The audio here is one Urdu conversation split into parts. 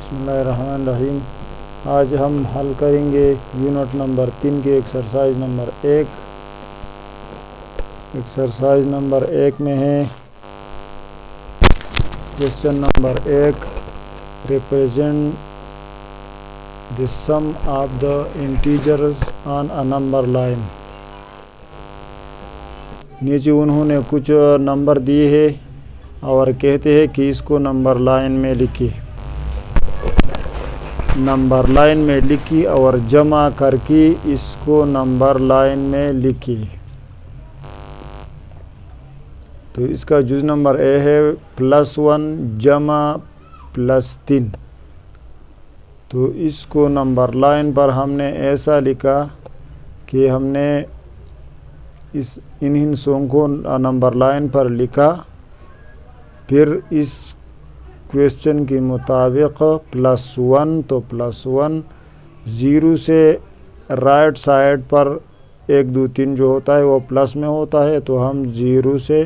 بسم اللہ الرحمن الرحیم۔ آج ہم حل کریں گے یونٹ نمبر 3 کے ایکسرسائز نمبر 1۔ ایکسرسائز نمبر 1 میں ہے question number 1، represent the some of the integers on a number line. نیچے انہوں نے کچھ نمبر دیے ہیں اور کہتے ہیں کہ اس کو نمبر لائن میں لکھی، نمبر لائن میں لکھی اور جمع کر کے اس کو نمبر لائن میں لکھی۔ تو اس کا جز نمبر اے ہے +1 جمع +3۔ تو اس کو نمبر لائن پر ہم نے ایسا لکھا کہ ہم نے ان ہندسوں کو نمبر لائن پر لکھا، پھر اس کویسچن کے مطابق +1 تو +1 0 سے رائٹ سائڈ پر 1 2 3 جو ہوتا ہے وہ پلس میں ہوتا ہے، تو ہم 0 سے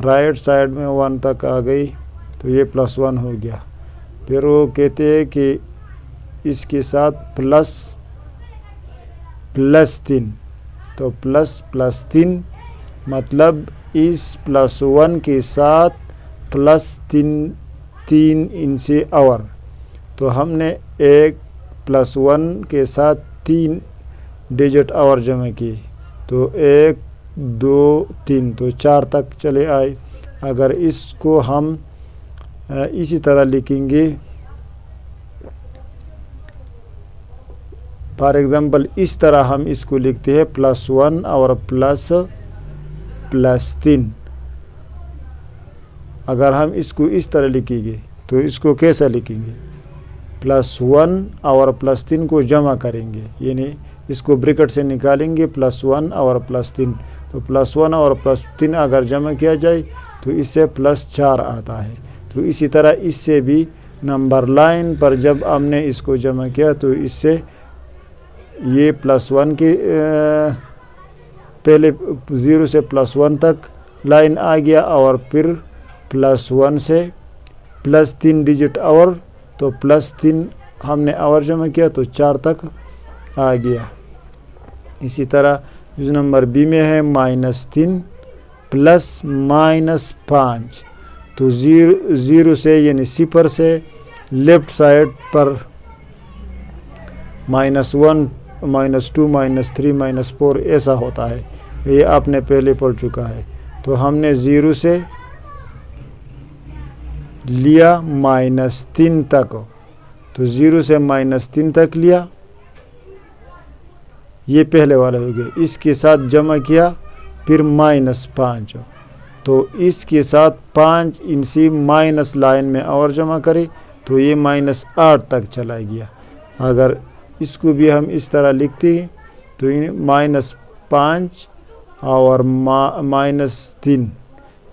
رائٹ سائڈ میں 1 تک آ گئی، تو یہ +1 ہو گیا۔ پھر وہ کہتے ہیں کہ اس کے ساتھ +3، تو +3 مطلب اس +1 کے ساتھ +3 ان سے اور، تو ہم نے ایک +1 کے ساتھ 3 ڈیجٹ اور جمع کی، تو 1 2 3 تو 4 تک چلے آئے۔ اگر اس کو ہم اسی طرح لکھیں گے، فار ایگزامپل اس طرح ہم اس کو لکھتے ہیں +1 اور +3۔ اگر ہم اس کو اس طرح لکھیں گے تو اس کو کیسا لکھیں گے؟ +1 اور +3 کو جمع کریں گے، یعنی اس کو بریکٹ سے نکالیں گے، +1 اور +3، تو +1 اور +3 اگر جمع کیا جائے تو اس سے +4 آتا ہے۔ تو اسی طرح اس سے بھی نمبر لائن پر جب ہم نے اس کو جمع کیا تو اس سے یہ +1 کے پہلے 0 سے +1 تک لائن آ گیا، اور پھر +1 سے +3 ڈیجٹ اور، تو +3 ہم نے اور جمع کیا تو 4 تک آ گیا۔ اسی طرح جز نمبر بی میں ہے -3 + -5، تو 0 سے یعنی 0 سے لیفٹ سائڈ پر -1 -2 -3 -4 ایسا ہوتا ہے، یہ آپ نے پہلے پڑھ چکا ہے۔ تو ہم نے 0 سے لیا -3 تک، تو 0 سے -3 تک لیا، یہ پہلے والا ہو گیا۔ اس کے ساتھ جمع کیا، پھر -5، تو اس کے ساتھ 5 ان سے مائنس لائن میں اور جمع کرے تو یہ -8 تک چلا گیا۔ اگر اس کو بھی ہم اس طرح لکھتے ہیں تو -5 اور -3،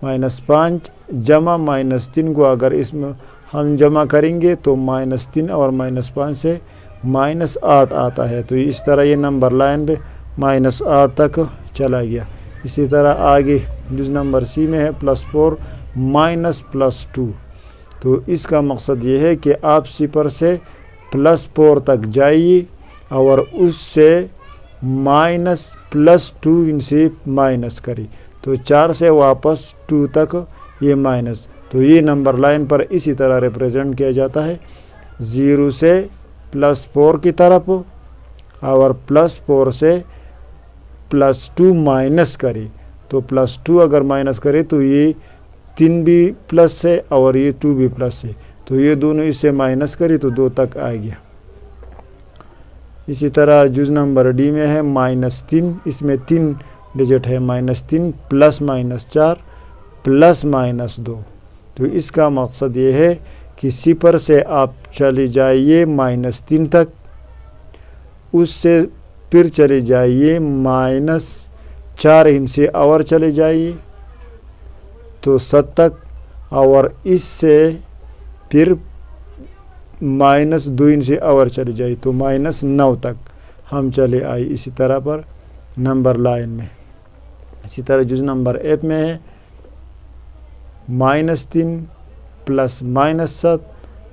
-5 جمع -3 کو اگر اس میں ہم جمع کریں گے تو -3 اور -5 سے -8 آتا ہے، تو اس طرح یہ نمبر لائن پہ -8 تک چلا گیا۔ اسی طرح آگے جز نمبر سی میں ہے +4 -+2، تو اس کا مقصد یہ ہے کہ آپ 0 سے +4 تک جائیے اور اس سے -+2 ان سے مائنس کریں، تو 4 سے واپس 2 تک یہ مائنس، تو یہ نمبر لائن پر اسی طرح ریپریزنٹ کیا جاتا ہے، 0 سے +4 کی طرف اور +4 سے +2 مائنس کرے، تو +2 اگر مائنس کرے تو یہ 3 بھی پلس ہے اور یہ 2 بھی پلس ہے، تو یہ دونوں اس سے مائنس کرے تو 2 تک آ گیا۔ اسی طرح جز نمبر ڈی میں ہے -3، اس میں 3 ڈیجٹ ہے، -3 +-4 +-2، تو اس کا مقصد یہ ہے کہ 0 سے آپ چلے جائیے -3 تک، اس سے پھر چلے جائیے -4 ان سے اور چلے جائیے تو 7 تک، اور اس سے پھر -2 ان سے اور چلے جائیے تو -9 تک ہم چلے آئے اسی طرح پر نمبر لائن میں۔ اسی طرح جز نمبر 8 میں ہے -3 +-7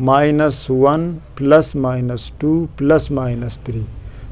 -1 +-2 +-3,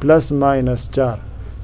+-4,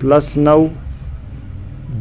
+9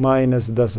-10,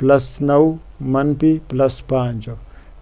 +9 -+5।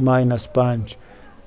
-5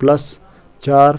+4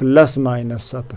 +-7।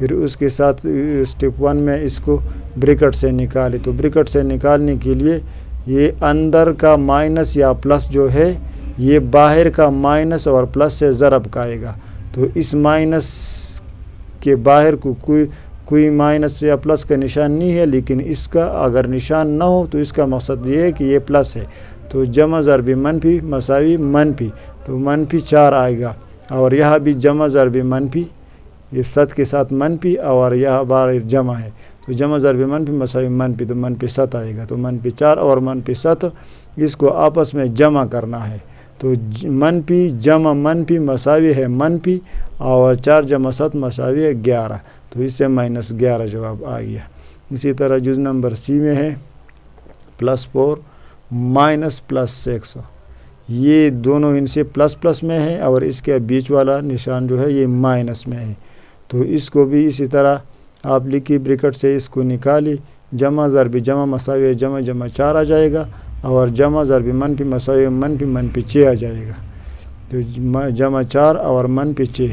پھر اس کے ساتھ اسٹیپ 1 میں اس کو بریکٹ سے نکالے. تو بریکٹ سے نکالنے کے لیے یہ اندر کا مائنس یا پلس جو ہے یہ باہر کا مائنس اور پلس سے ضرب کا آئے گا. تو اس مائنس کے باہر کو کوئی مائنس یا پلس کا نشان نہیں ہے، لیکن اس کا اگر نشان نہ ہو تو اس کا مقصد یہ ہے کہ یہ پلس ہے. تو جمع ضرب منفی مساوی منفی، تو -4 آئے گا. اور یہاں بھی جمع ضرب منفی، یہ 7 کے ساتھ منفی اور یہاں بار جمع ہے، تو جمع ضرب منفی مساوی منفی، تو -7 آئے گا. تو -4 اور -7 اس کو آپس میں جمع کرنا ہے. تو منفی جمع منفی مساوی ہے منفی، اور 4 جمع 7 مساوی ہے 11. تو اس سے -11 جواب آ گیا. اسی طرح جز نمبر سی میں ہے +4 -+6. یہ دونوں ان سے پلس میں ہے اور اس کے بیچ والا نشان جو ہے یہ مائنس میں ہے. تو اس کو بھی اسی طرح آپ لکھی بریکٹ سے اس کو نکالی. جمع ضرب جمع مساوی جمع جمع 4 آ جائے گا، اور جمع ضرب منفی مساوی منفی 6 آ جائے گا. تو جمع 4 اور -6،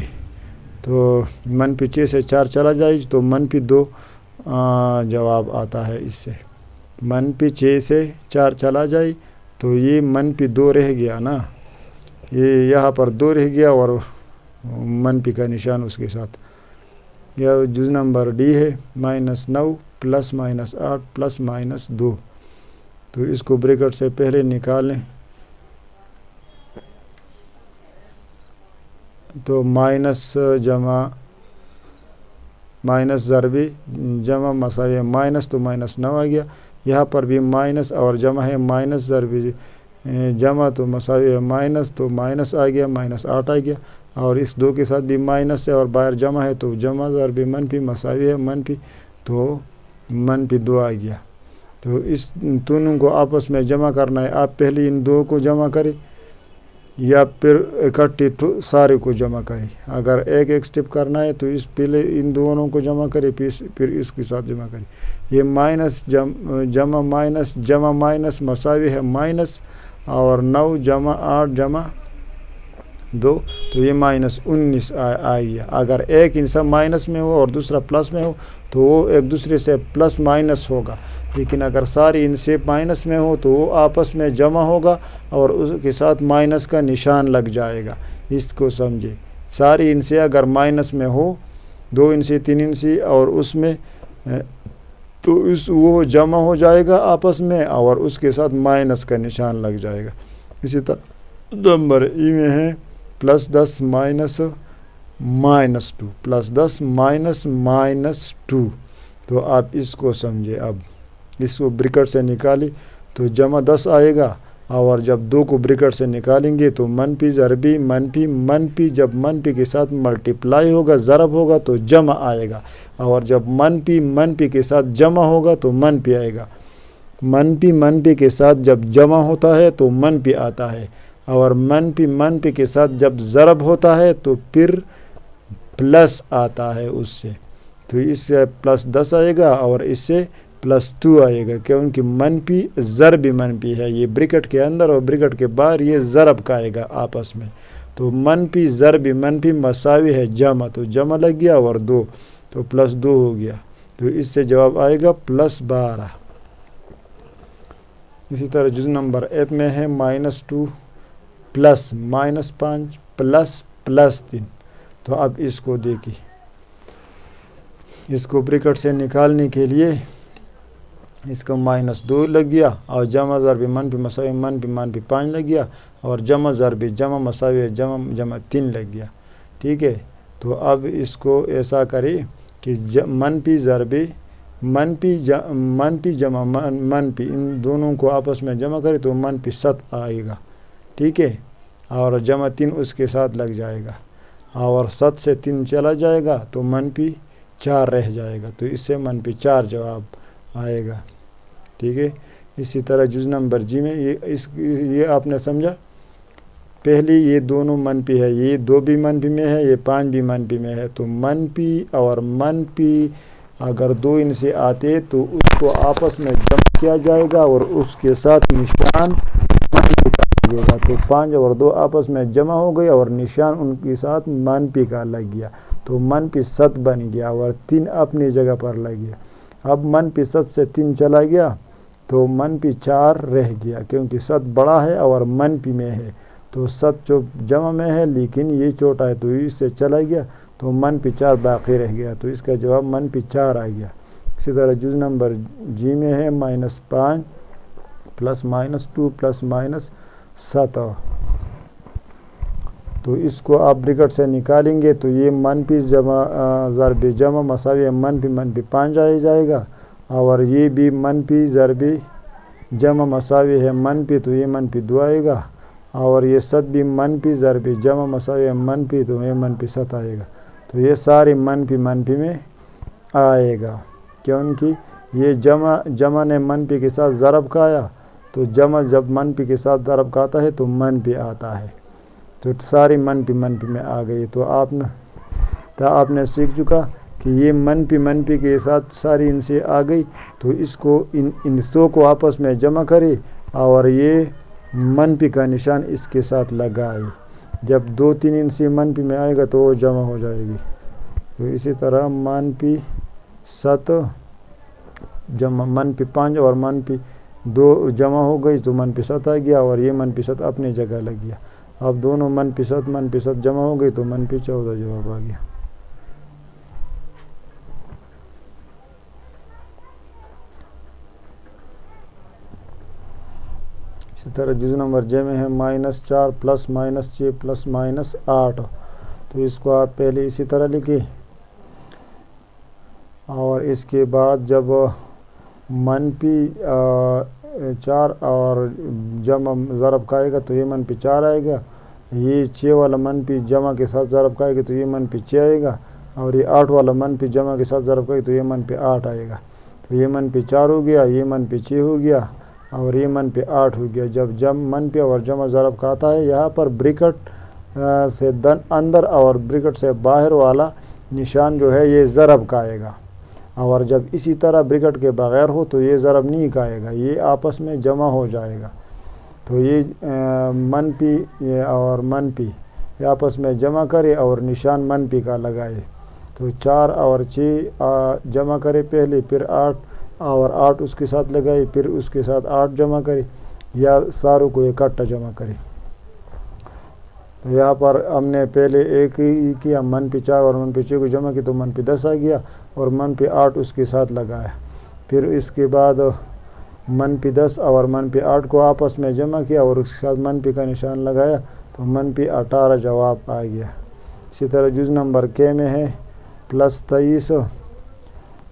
تو -6 سے 4 چلا جائے تو -2 جواب آتا ہے. اس سے -6 سے 4 چلا جائے تو یہ -2 رہ گیا نا، یہ یہاں پر 2 رہ گیا اور منفی کا نشان اس کے ساتھ. یہ جز نمبر ڈی ہے -9 +-8 +-2. تو اس کو بریکٹ سے پہلے نکالیں. تو مائنس ضربی جمع مساوی مائنس، تو -9 آ گیا. یہاں پر بھی مائنس اور جمع ہے مائنس ضربی جمع، تو مساوی ہے مائنس، تو مائنس آ گیا -8 آ گیا. اور اس 2 کے ساتھ بھی مائنس ہے اور باہر جمع ہے، تو جمع ضرب منفی مساوی ہے منفی، تو -2 آ گیا. تو اس دونوں کو آپس میں جمع کرنا ہے. آپ پہلے ان 2 کو جمع کریں یا پھر اکٹھے سارے کو جمع کریں. اگر ایک سٹیپ کرنا ہے تو اس پہلے ان دونوں کو جمع کریں پھر اس کے ساتھ جمع کریں. یہ مائنس جمع مائنس جمع مائنس مساوی ہے مائنس، اور 9 جمع 8 جمع 2، تو یہ -19 آئی ہے. اگر ایک انسان مائنس میں ہو اور دوسرا پلس میں ہو تو وہ ایک دوسرے سے پلس مائنس ہوگا، لیکن اگر ساری ان سے مائنس میں ہو تو وہ آپس میں جمع ہوگا اور اس کے ساتھ مائنس کا نشان لگ جائے گا. اس کو سمجھے، ساری ان سے اگر مائنس میں ہو 2 ان سے 3 ان سے اور اس میں، تو وہ جمع ہو جائے گا آپس میں اور اس کے ساتھ مائنس کا نشان لگ جائے گا. اسی طرح نمبر ای میں ہے +10 -2 +10 -2. تو آپ اس کو سمجھے. اب اس کو بریکٹ سے نکالی تو جمع 10 آئے گا، اور جب 2 کو بریکٹ سے نکالیں گے تو منفی ضربی منفی جب منفی کے ساتھ ملٹیپلائی ہوگا ضرب ہوگا تو جمع آئے گا، اور جب منفی کے ساتھ جمع ہوگا تو منفی آئے گا. منفی کے ساتھ جب جمع ہوتا ہے تو منفی آتا ہے، اور منفی کے ساتھ جب ضرب ہوتا ہے تو پھر پلس آتا ہے اس سے. تو اس سے +10 آئے گا اور اس سے +2 آئے گا، کیونکہ منفی ضرب منفی ہے. یہ بریکٹ کے اندر اور بریکٹ کے باہر یہ ضرب کا آئے گا آپس میں. تو منفی ضرب منفی مساوی ہے جمع، تو جمع لگ گیا اور 2، تو +2 ہو گیا. تو اس سے جواب آئے گا +12. اسی طرح جز نمبر ایف میں ہے -2 +-5 ++3. تو اب اس کو دیکھیں، اس کو بریکٹ سے نکالنے کے لیے اس کو -2 لگ گیا، اور جمع ضرب منفی مساوی منفی 5 لگ گیا، اور جمع ضرب جمع مساوی جمع 3 لگ گیا. ٹھیک ہے. تو اب اس کو ایسا کرے کہ منفی ضرب منفی جمع منفی ان دونوں کو آپس میں جمع کرے تو -7 آئے گا. ٹھیک ہے. اور جمع 3 اس کے ساتھ لگ جائے گا، اور 7 سے 3 چلا جائے گا تو -4 رہ جائے گا. تو اس سے -4 جواب آئے گا. ٹھیک ہے. اسی طرح جز نمبر جی میں یہ آپ نے سمجھا. پہلی یہ دونوں منفی ہے، یہ 2 بھی منفی میں ہے، یہ 5 بھی منفی میں ہے. تو منفی اور منفی اگر 2 ان سے آتے تو اس کو آپس میں جمع کیا جائے گا اور اس کے ساتھ نشان منفی کا لگے گا. تو 5 اور 2 آپس میں جمع ہو گئے اور نشان ان کے ساتھ منفی کا لگ گیا. تو -7 بن گیا اور 3 اپنی جگہ پر لگ گیا. اب -7 سے 3 چلا گیا تو -4 رہ گیا کیونکہ 7 بڑا ہے اور منفی میں ہے. تو 7 جو جمع میں ہے لیکن یہ چھوٹا ہے تو اس سے چلا گیا تو -4 باقی رہ گیا. تو اس کا جواب -4 آ گیا. اسی طرح جز نمبر جی میں ہے -5 + -2 + -7. تو اس کو آپ بریکٹ سے نکالیں گے تو یہ منفی جمع ضرب جمع مساوی منفی 5 آ جائے گا اور یہ بھی منفی ضرب جمع مساوی ہے منفی تو یہ -2 آئے گا اور یہ 7 بھی منفی ضرب جمع مساوی منفی تو یہ -7 آئے گا. تو یہ سارے منفی میں آئے گا کیونکہ یہ جمع نے منفی کے ساتھ ضرب کا آیا تو جمع جب منفی کے ساتھ ضرب کا آتا ہے تو منفی آتا ہے. تو ساری منفی میں آ گئی. تو آپ نے سیکھ چکا کہ یہ منفی کے ساتھ ساری ان سے آ گئی تو اس کو ان سو کو آپس میں جمع کرے اور یہ منفی کا نشان اس کے ساتھ لگائے. جب 2-3 ان سے منفی میں آئے گا تو وہ جمع ہو جائے گی. تو اسی طرح -7 جمع -5 اور -2 جمع ہو گئی تو -7 آ گیا اور یہ -7 اپنی جگہ لگ گیا. اب دونوں -7 جمع ہو گئی تو -14 جواب آ گیا. اسی طرح جز نمبر جے میں ہے -4 + -6 + -8. تو اس کو آپ پہلے اسی طرح لکھیں اور اس کے بعد جب -4 اور جمع ضرب کا آئے گا تو یہ -4 آئے گا. یہ 6 والا منفی جمع کے ساتھ ضرب کا آئے گا تو یہ -6 آئے گا اور یہ 8 والا منفی جمع کے ساتھ ضرب کا آئے گا تو یہ -8 آئے گا. تو یہ -4 ہو گیا یہ -6 ہو گیا اور یہ -8 ہو گیا. جب منفی اور جمع ضرب کا آتا ہے یہاں پر بریکٹ سے اندر اور بریکٹ سے باہر والا نشان جو ہے یہ ضرب کا آئے گا اور جب اسی طرح بریکٹ کے بغیر ہو تو یہ ضرب نہیں کا آئے گا, یہ آپس میں جمع ہو جائے گا. تو یہ منفی اور منفی یہ آپس میں جمع کرے اور نشان منفی کا لگائے. تو 4 اور 6 جمع کرے پہلے, پھر 8 اور 8 اس کے ساتھ لگائے, پھر اس کے ساتھ 8 جمع کرے یا ساروں کو اکٹھا جمع کرے. تو یہاں پر ہم نے پہلے ایک ہی کیا, -4 اور -6 کو جمع کی تو -10 آ گیا اور -8 اس کے ساتھ لگایا. پھر اس کے بعد -10 اور -8 کو آپس میں جمع کیا اور اس کے ساتھ منفی کا نشان لگایا تو -18 جواب آ گیا. اسی طرح جز نمبر کے میں ہے +23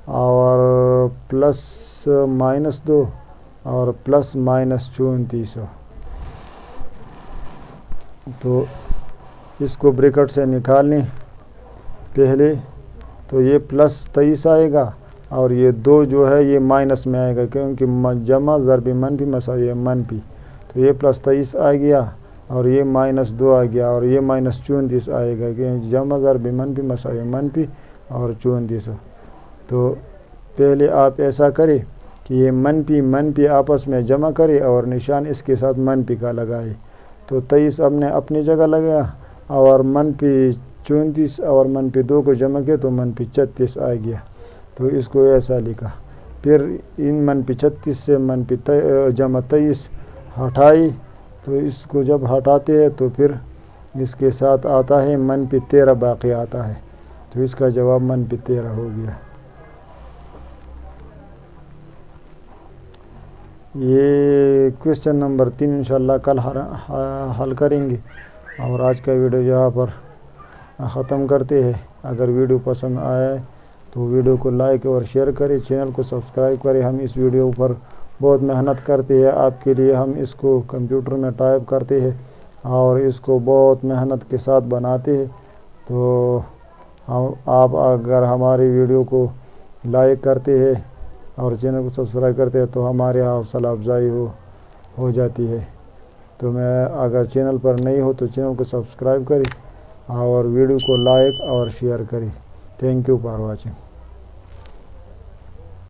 اور +-2 اور +-34. تو اس کو بریکٹ سے نکالنے پہلے تو یہ +23 آئے گا اور یہ 2 جو ہے یہ مائنس میں آئے گا کیونکہ جمع ضرب منفی مساوی منفی. تو یہ +23 آ گیا اور یہ -2 آ گیا اور یہ -34 آئے گا کیونکہ جمع ضرب منفی مساوی منفی اور 34. تو پہلے آپ ایسا کریں کہ یہ منفی آپس میں جمع کرے اور نشان اس کے ساتھ منفی کا لگائے. تو 23 ہم نے اپنی جگہ لگایا اور -34 اور -2 کو جمع کیا تو -36 آ گیا. تو اس کو ایسا لکھا. پھر ان -36 سے جمع 23 ہٹائی تو اس کو جب ہٹاتے ہیں تو پھر اس کے ساتھ آتا ہے -13 باقی آتا ہے. تو اس کا جواب -13 ہو گیا. یہ کویسچن نمبر 3 انشاءاللہ کل حل کریں گے اور آج کا ویڈیو یہاں پر ختم کرتے ہیں. اگر ویڈیو پسند آئے تو ویڈیو کو لائک اور شیئر کریں, چینل کو سبسکرائب کریں. ہم اس ویڈیو پر بہت محنت کرتے ہیں آپ کے لیے. ہم اس کو کمپیوٹر میں ٹائپ کرتے ہیں اور اس کو بہت محنت کے ساتھ بناتے ہیں. تو آپ اگر ہماری ویڈیو کو لائک کرتے ہیں اور چینل کو سبسکرائب کرتے ہیں تو ہمارے حوصلہ افزائی ہو جاتی ہے. تو اگر چینل پر نہیں ہو تو چینل کو سبسکرائب کریں اور ویڈیو کو لائک اور شیئر کریں. Thank you for watching.